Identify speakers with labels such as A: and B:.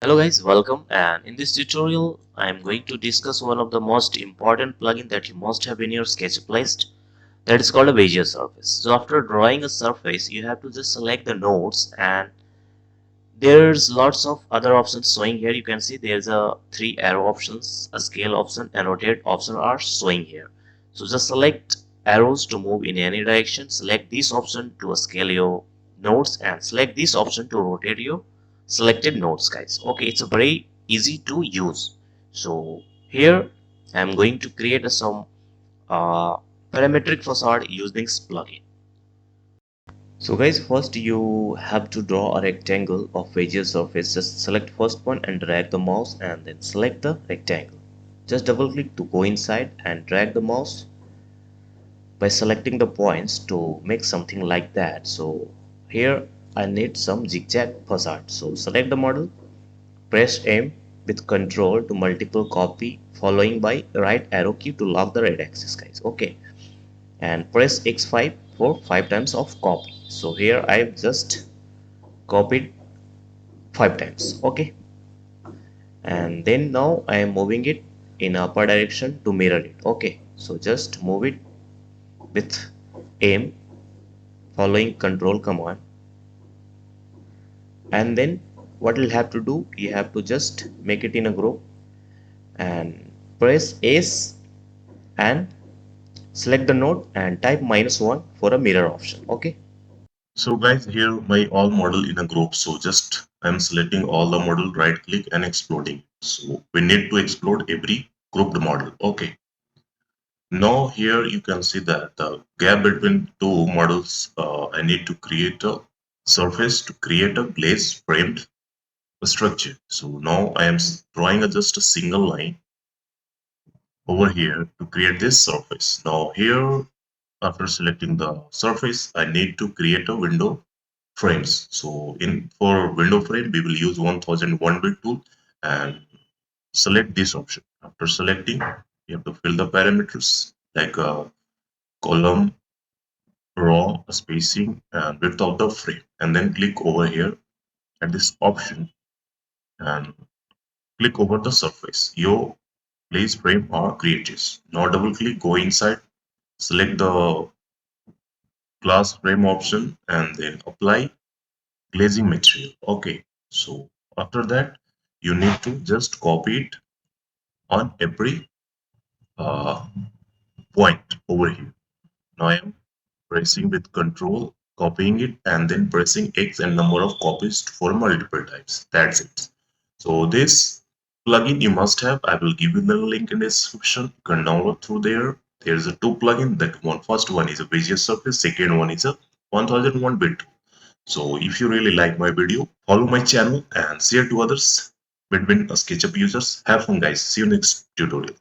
A: Hello guys, welcome, and in this tutorial I am going to discuss one of the most important plugin that you must have in your SketchUp list, that is called a Bezier surface. So after drawing a surface you have to just select the nodes, and there's lots of other options showing here. You can see there's a 3 arrow options, a scale option and rotate option are showing here. So just select arrows to move in any direction, select this option to scale your nodes, and select this option to rotate your selected nodes, guys. Okay, it's a very easy to use. So here I'm going to create some parametric facade using this plugin. So guys, first you have to draw a rectangle of Bezier surface. Just select first one and drag the mouse and then select the rectangle. Just double click to go inside and drag the mouse by selecting the points to make something like that. So here I need some zigzag facade. So select the model, press M with control to multiple copy, following by right arrow key to lock the red axis, guys. Okay, and press X5 for 5 times of copy. So here I've just copied 5 times. Okay, and then now I am moving it in upper direction to mirror it. Okay, so just move it with aim following control command, and then what you'll have to do, you have to just make it in a group and press S and select the node and type -1 for a mirror option. Okay,
B: So guys, here my all model in a group. So just I'm selecting all the model, right click and exploding. So we need to explode every grouped model. Okay. Now here you can see that the gap between two models, I need to create a surface to create a glaze framed structure. So now I am drawing just a single line over here to create this surface. Now here, after selecting the surface, I need to create a window frames. So in for window frame, we will use 1001 bit tool and select this option. After selecting, you have to fill the parameters like column, row, spacing, and width of the frame, and then click over here at this option and click over the surface. Your place frame are created. Now double click, go inside, select the glass frame option, and then apply glazing material. Okay, so after that you need to just copy it on every uh, point over here. Now I am pressing with control, copying it, and then pressing X and number of copies for multiple times. That's it. So this plugin you must have. I will give you the link in the description. You can download through there. There's a two plugin. That one, first one is a Bezier surface. Second one is a 1001 bit. So if you really like my video, follow my channel and share to others. Win-win SketchUp users. Have fun, guys. See you next tutorial. Thank you.